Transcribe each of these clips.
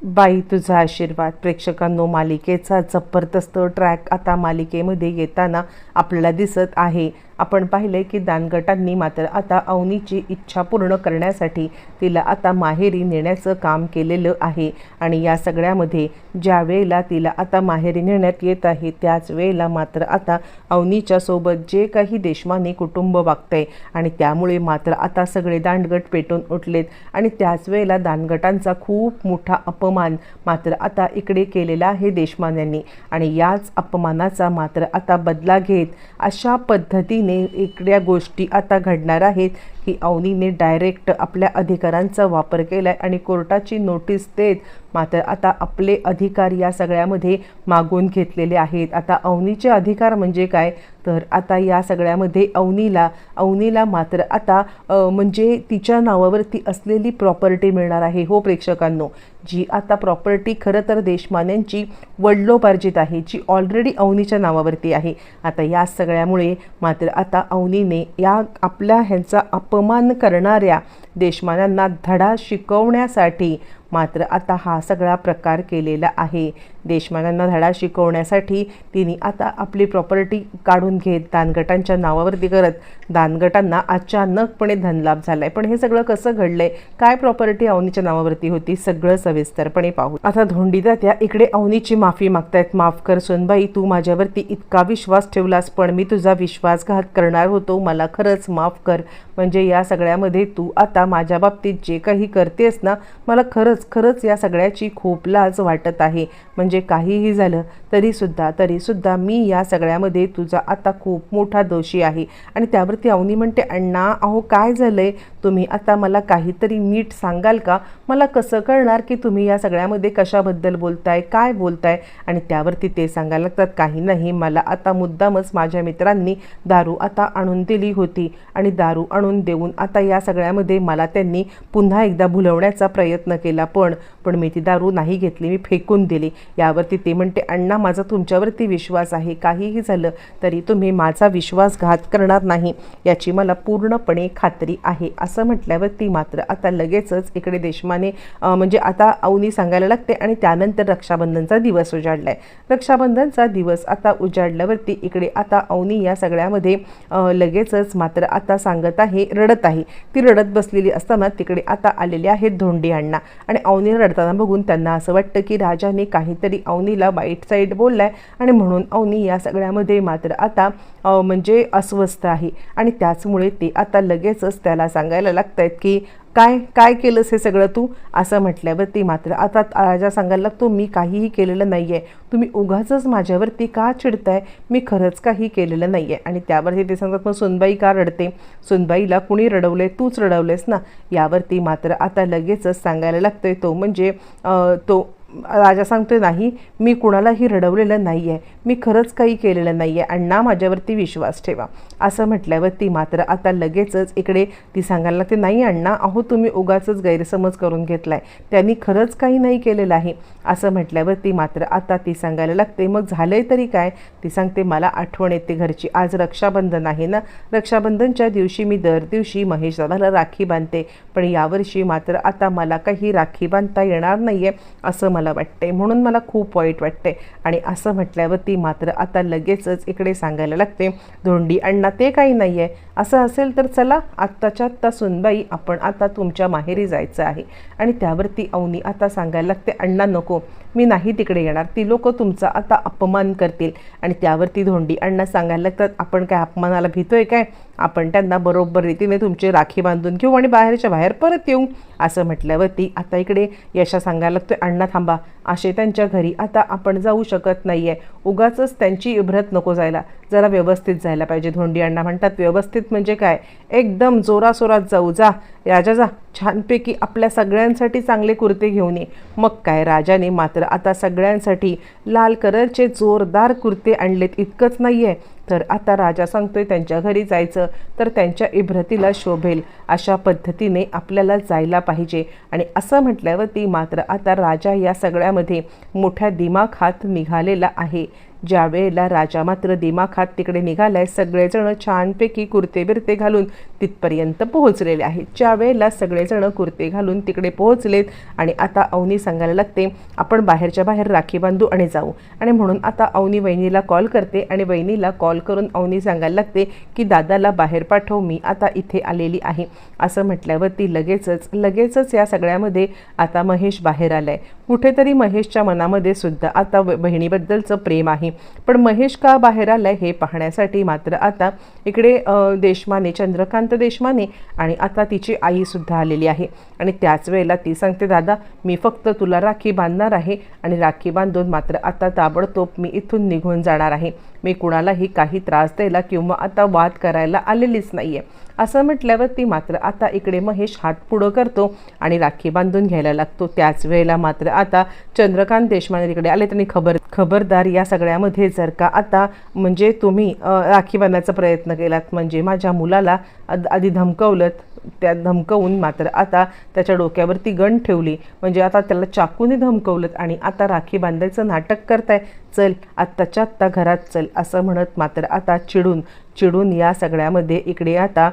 बाई तुझा आशीर्वाद. प्रेक्षकांनो, मालिकेचा जबरदस्त ट्रॅक आता मालिकेमध्ये येताना आपल्याला दिसत आहे. आपण पाहिले की दानगटांनी मात्र आता अवनीची इच्छा पूर्ण करण्यासाठी तिला आता माहेरी नेण्याचं काम केलेलं आहे. आणि या सगळ्यामध्ये ज्या वेळेला तिला आता माहेरी नेण्यात येत आहे त्याच वेळेला मात्र आता अवनीच्या सोबत जे काही देशमाने कुटुंब वागतंय आणि त्यामुळे मात्र आता सगळे दांडगट पेटून उठलेत. आणि त्याच वेळेला दानगटांचा खूप मोठा अपमान मात्र आता इकडे केलेला आहे देशमान्यांनी. आणि याच अपमानाचा मात्र आता बदला घेत अशा पद्धतीने इकड्या गोष्टी आता घडणार आहेत की अवनीने डायरेक्ट आपल्या अधिकारांचा वापर केला आणि कोर्टाची नोटीस देत मात्र आता आपले अधिकार या सगळ्यामध्ये मागून घेतलेले आहेत. आता अवनीचे अधिकार म्हणजे काय तर आता या सगळ्यामध्ये अवनीला मात्र आता म्हणजे तिच्या नावावरती असलेली प्रॉपर्टी मिळणार आहे. हो प्रेक्षकांनो, जी आता प्रॉपर्टी खरं तर देशमान्यांची वडिलोपार्जित आहे, जी ऑलरेडी अवनीच्या नावावरती आहे. आता या सगळ्यामुळे मात्र आता अवनीने या आपल्या ह्यांचा अपमान करणाऱ्या देशमान्यांना धडा शिकवण्यासाठी मात्र आता हा सगळा प्रकार केलेला आहे. देशमान्यांना धडा शिकवण्यासाठी तिने आता आपली प्रॉपर्टी काढून घेत दानगटांच्या नावावरती करत दानगटांना अचानकपणे धनलाभ झालाय. पण हे सगळं कसं घडलंय, काय प्रॉपर्टी अवनीच्या नावावरती होती, सगळं सविस्तरपणे पाहू. आता धोंडी तात्या इकडे अवनीची माफी मागतायत. माफ कर सोनबाई, तू माझ्यावरती इतका विश्वास ठेवलास पण मी तुझा विश्वासघात करणार होतो, मला खरंच माफ कर. म्हणजे या सगळ्यामध्ये तू आता माझ्या बाबतीत जे काही करतेस ना, मला खरंच या सगळ्याची खूप लाज वाटत आहे. म्हणजे काहीही झालं तरीसुद्धा मी या सगळ्यामध्ये तुझा आता खूप मोठा दोषी आहे. आणि त्यावरती अवनी म्हणते, अण्णा अहो काय झालंय, तुम्ही आता मला काहीतरी नीट सांगाल का, मला कसं कळणार की तुम्ही या सगळ्यामध्ये कशाबद्दल बोलताय, काय बोलताय. आणि त्यावरती ते सांगायला लागतात, काही नाही, मला आता मुद्दामच माझ्या मित्रांनी दारू आता आणून दिली होती आणि दारू आणून देऊन आता या सगळ्यामध्ये मला त्यांनी पुन्हा एकदा भुलवण्याचा प्रयत्न केला, पण मी ती दारू नाही घेतली, मी फेकून दिली. यावरती ते म्हणते, अण्णा माझा तुमच्यावरती विश्वास आहे, काहीही झालं तरी तुम्ही माझा विश्वासघात करणार नाही याची मला पूर्णपणे खात्री आहे. असं म्हटल्यावरती मात्र आता लगेचच इकडे देशमाने म्हणजे आता अवनी सांगायला लागते. आणि त्यानंतर रक्षाबंधनचा दिवस उजाडलाय. रक्षाबंधनचा दिवस आता उजाडल्यावरती इकडे आता अवनी या सगळ्यामध्ये लगेचच मात्र आता सांगत आहे, रडत आहे. ती रडत बसलेली असताना तिकडे आता आलेले आहेत धोंडी अण्णा. आणि अवनीला रडताना बघून त्यांना असं वाटतं की राजाने काहीतरी अवनीला वाईट साईड बोललाय आणि म्हणून अवनी या सगळ्यामध्ये मात्र आता म्हणजे अस्वस्थ आहे. आणि त्याचमुळे ते आता लगेचच त्याला सांगायला लागतायत की काय केलंस हे सगळं तू. असं म्हटल्यावरती मात्र आता राजा सांगायला लागतो, मी काहीही केलेलं नाही आहे, तुम्ही उगाचच माझ्यावरती का चिडताय, मी खरंच काही केलेलं नाही आहे. आणि त्यावरती ते सांगतात, मग सुनबाई का रडते, सुनबाईला कुणी रडवले, तूच रडवलेस ना. यावरती मात्र आता लगेचच सांगायला लागतोय तो म्हणजे तो राजा सांगतोय, नाही मी कुणालाही रडवलेलं नाही आहे, मी खरंच काही केलेलं नाही आहे, अण्णा माझ्यावरती विश्वास ठेवा. असं म्हटल्यावरती मात्र आता लगेचच इकडे ती सांगायला लागते, नाही अण्णा अहो तुम्ही उगाचच गैरसमज करून घेतलाय, त्यांनी खरंच काही नाही केलेलं आहे. असं म्हटल्यावरती मात्र आता ती सांगायला लागते, मग झालंय तरी काय. ती सांगते, मला आठवण येते घरची, आज रक्षाबंधन आहे ना, रक्षाबंधनच्या दिवशी मी दर दिवशी महेश दादाला राखी बांधते, पण यावर्षी मात्र आता मला काही राखी बांधता येणार नाही आहे असं मला वाटते, म्हणून मला खूप वाईट वाटते. आणि असं म्हटल्यावरती मात्र आता लगेचच इकडे सांगायला लागते, धोंडी अण्णा ते काही नाही आहे, असं असेल तर चला आत्ताच्या आत्ता सुनबाई आपण आता तुमच्या माहेरी जायचं आहे. आणि त्यावरती अवनी आता सांगायला लागते, अण्णा नको, मी नाही तिकडे येणार, ती लोक तुमचा आता अपमान करतील. आणि त्यावरती धोंडी अण्णा सांगायला लागतात, आपण काय अपमानाला भीतोय काय, आपण त्यांना बरोबर रीतीने तुमची राखी बांधून घेऊ आणि बाहेरच्या बाहेर परत येऊ. असं म्हटल्यावरती आता इकडे यशा सांगायला लागतोय, अण्णा थांबा, असे त्यांच्या घरी आता आपण जाऊ शकत नाही आहे, उगाचच त्यांची इब्रत नको जायला, जरा व्यवस्थित जायला पाहिजे. धोंडी अण्णा म्हणतात, व्यवस्थित म्हणजे काय, एकदम जोरासोरात जाऊ, जा राजा जा, छानपैकी आपल्या सगळ्यांसाठी चांगले कुर्ते घेऊन ये. मग काय, राजाने मात्र आता सगळ्यांसाठी लाल कलरचे जोरदार कुर्ते आणलेत. इतकंच नाही आहे तर आता राजा सांगतोय त्यांच्या घरी जायचं तर त्यांच्या इब्रतीला शोभेल अशा पद्धतीने आपल्याला जायला पाहिजे. आणि असं म्हटल्यावरती मात्र आता राजा या सगळ्यामध्ये मोठ्या दिमाखात निघालेला आहे. ज्या वेळेला राजा मात्र दिमाखात तिकडे निघालाय, सगळेजण छानपैकी कुर्ते बिरते घालून तिथपर्यंत पोहोचलेले आहेत. ज्या वेळेला सगळेजण कुर्ते घालून तिकडे पोहोचलेत आणि आता अवनी सांगायला लागते आपण बाहेरच्या बाहेर राखी बांधू आणि जाऊ. आणि म्हणून आता अवनी वहिनीला कॉल करते आणि वहिनीला कॉल करून अवनी सांगायला लागते की दादाला बाहेर पाठव, मी आता इथे आलेली आहे. असं म्हटल्यावरती लगेचच या सगळ्यामध्ये आता महेश बाहेर आलाय. कुठेतरी महेशच्या मनामध्ये सुद्धा आता बहिणीबद्दलचं प्रेम आहे. पण महेश का बाहेर आलाय हे पाहण्यासाठी मात्र आता इकडे देशमाने, चंद्रकांत देशमाने आणि आता तिची आई सुद्धा आलेली आहे. आणि त्याच वेळेला ती सांगते दादा मी फक्त तुला राखी बांधणार आहे आणि राखी बांधून मात्र आता ताबडतोब मी इथून निघून जाणार आहे. मी कुणालाही काही त्रास द्यायला किंवा आता वाद करायला आलेलीच नाहीये. असं म्हटल्यावरती मात्र आता इकडे महेश हात पुढं करतो आणि राखी बांधून घ्यायला लागतो. त्याच वेळेला मात्र आता चंद्रकांत देशमाने तिकडे आले. त्यांनी खबरदार या सगळ्यामध्ये जर का आता म्हणजे तुम्ही राखी बांधण्याचा प्रयत्न केलात म्हणजे माझ्या मुलाला आधी धमकवलं, त्या धमकवून मात्र आता त्याच्या डोक्यावरती गन ठेवली म्हणजे आता त्याला चाकूने धमकवलं आणि आता राखी बांधायचं नाटक करताय, चल आत्ताच्या आत्ता घरात चल असं म्हणत मात्र आता चिडून या सगळ्यामध्ये इकडे आता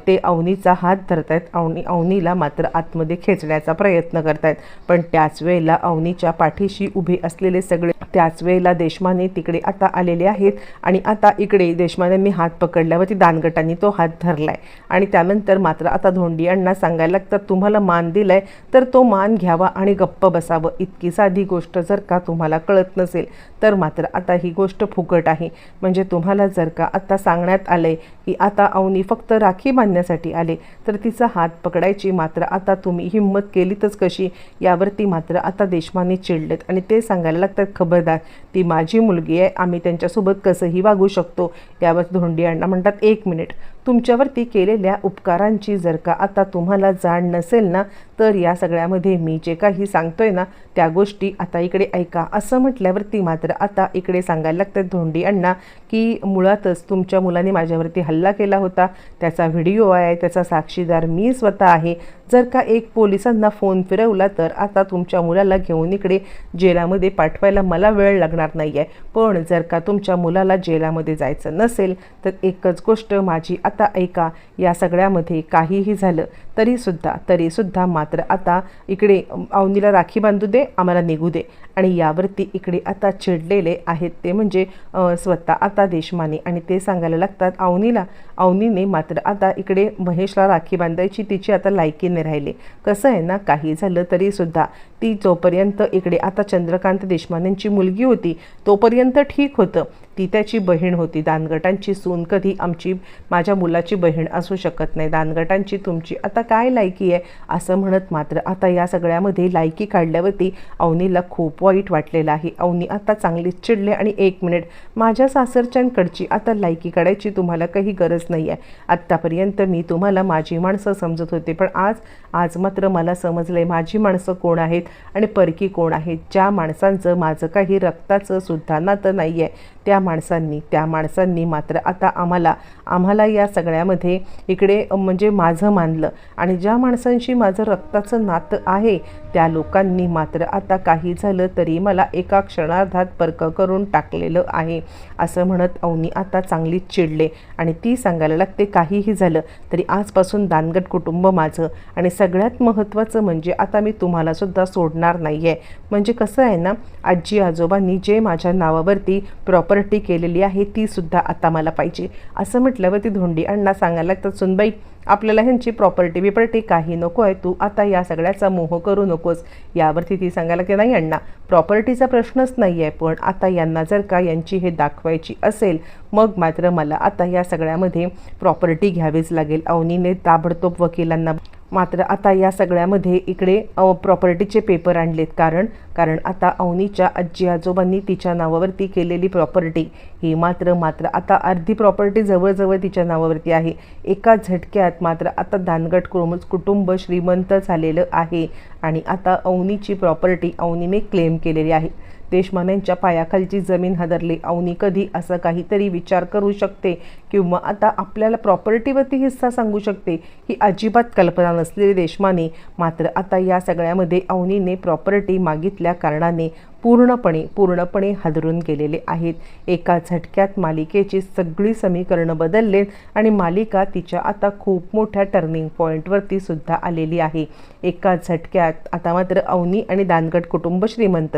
ते अवनीचा हात धरतायत. अवनीला मात्र आतमध्ये खेचण्याचा प्रयत्न करतायत. पण त्याच वेळेला अवनीच्या पाठीशी उभे असलेले सगळे त्याच वेळेला देशमाने तिकडे आता आलेले आहेत. आणि आता इकडे देशमानेंनी हात पकडल्यावरती दानगटांनी तो हात धरलाय. आणि त्यानंतर मात्र आता धोंडी अण्णा सांगायला लागतात तुम्हाला मान दिलाय तर तो मान घ्यावा आणि गप्प बसावं. इतकी साधी गोष्ट जर का तुम्हाला कळत नसेल तर मात्र आता ही गोष्ट फुकट आहे. म्हणजे तुम्हाला जर का आता सांगण्यात आलंय की आता अवनी फक्त राखी बांधण्यासाठी आले तर तिचा हात पकडायची मात्र आता तुम्ही हिंमत केलीतच कशी, यावरती मात्र आता देशमाने चिडलेत. आणि ते सांगायला लागतात खबरदार ती माझी मुलगी आहे, आम्ही त्यांच्यासोबत कसंही वागू शकतो. यावर धोंडी अण्णा म्हणतात 1 मिनिट, तुमच्यावरती केलेल्या उपकारांची जर का आता तुम्हाला जाण नसेल ना तर या सगळ्यामध्ये मी जे काही सांगतोय ना त्या गोष्टी आता इकडे ऐका. असं म्हटल्यावरती मात्र आता इकडे सांगायला लागतात धोंडी अण्णा की मुळातच तुमच्या मुलाने माझ्यावरती हल्ला केला होता, त्याचा व्हिडिओ आहे, त्याचा साक्षीदार मी स्वतः आहे. जर का एक पोलिसांना फोन फिरवला तर आता तुमच्या मुलाला घेऊन इकडे जेलामध्ये पाठवायला मला वेळ लागणार नाही आहे. पण जर का तुमच्या मुलाला जेलामध्ये जायचं नसेल तर एकच गोष्ट माझी आता ऐका, या सगळ्यामध्ये काहीही झालं तरीसुद्धा मात्र आता इकडे अवनीला राखी बांधू दे, आम्हाला निघू दे. आणि यावरती इकडे आता चिडलेले आहेत ते म्हणजे स्वतः आता देशमाने. आणि ते सांगायला लागतात अवनीने मात्र आता इकडे महेशला राखी बांधायची तिची आता लायकी नाही राहिली. कसं आहे ना काही झालं तरीसुद्धा ती जोपर्यंत इकडे आता चंद्रकांत देशमानेंची मुलगी होती तोपर्यंत ठीक होतं, ती त्याची बहीण होती. दानगटांची सून कधी माझ्या मुलाची बहीण असू शकत नाही. दानगटांची तुमची आता काय लायकी आहे असं म्हणत मात्र आता या सगळ्यामध्ये लायकी काढल्यावरती अवनीला खूप वाईट वाटलेलं आहे. अवनी आता चांगलीच चिडले आणि 1 मिनिट, माझ्या सासरच्यांकडची आता लायकी काढायची तुम्हाला काही गरज नाही आहे. आत्तापर्यंत मी तुम्हाला माझी माणसं समजत होते पण आज मात्र मला समजलंय माझी माणसं कोण आहेत आणि परकी कोण आहेत. ज्या माणसांचं माझं काही रक्ताचं सुद्धा नातं नाही आहे त्या माणसांनी मात्र आता आम्हाला या सगळ्यामध्ये इकडे म्हणजे माझं मानलं आणि ज्या माणसांशी माझं रक्ताचं नातं आहे त्या लोकांनी मात्र आता काही झालं तरी मला एका क्षणार्धात परक करून टाकलेलं आहे. असं म्हणत अवनी आता चांगलीच चिडले आणि ती सांगायला लागते काहीही झालं तरी आजपासून दानगट कुटुंब माझं आणि सगळ्यात महत्त्वाचं म्हणजे आता मी तुम्हाला सुद्धा सोडणार नाही आहे. म्हणजे कसं आहे ना आजी आजोबांनी जे माझ्या नावावरती प्रॉपर्टी केलेली आहे ती सुद्धा आता मला पाहिजे. असं म्हटल्यावरती धोंडी अण्णा सांगायला लागतात सुनबाई आपल्याला ह्यांची प्रॉपर्टी काही नको आहे, तू आता या सगळ्याचा मोह करू नकोस. यावरती ती सांगायला की नाही अण्णा प्रॉपर्टीचा प्रश्नच नाही आहे, पण आता यांना जर का यांची हे दाखवायची असेल मग मात्र मला आता या सगळ्यामध्ये प्रॉपर्टी घ्यावीच लागेल. अवनीने ताबडतोब वकिलांना मात्र आता या सगळ्यामध्ये इकडे प्रॉपर्टीचे पेपर आणलेत कारण आता अवनीच्या आजी आजोबांनी तिच्या नावावरती केलेली प्रॉपर्टी ही मात्र आता अर्धी प्रॉपर्टी जवळजवळ तिच्या नावावरती आहे. एका झटक्यात मात्र आता दानगट कुटुंब श्रीमंत झालेलं आहे आणि आता अवनीची प्रॉपर्टी अवनीने क्लेम केलेली आहे. देशमान्यांच्या पायाखालची जमीन हादरली. अवनी कधी असं काहीतरी विचार करू शकते किंवा आता आपल्याला प्रॉपर्टीवरती हिस्सा सांगू शकते ही अजिबात कल्पना नसलेली देशमाने मात्र आता या सगळ्यामध्ये अवनीने प्रॉपर्टी मागितल्या कारणाने पूर्णपणे हादरून गेलेले आहेत. एका झटक्यात मालिकेची सगळी समीकरणं बदललेत आणि मालिका तिच्या आता खूप मोठ्या टर्निंग पॉईंटवरती सुद्धा आलेली आहे. एका झटक्यात आता मात्र अवनी आणि दानगट कुटुंब श्रीमंत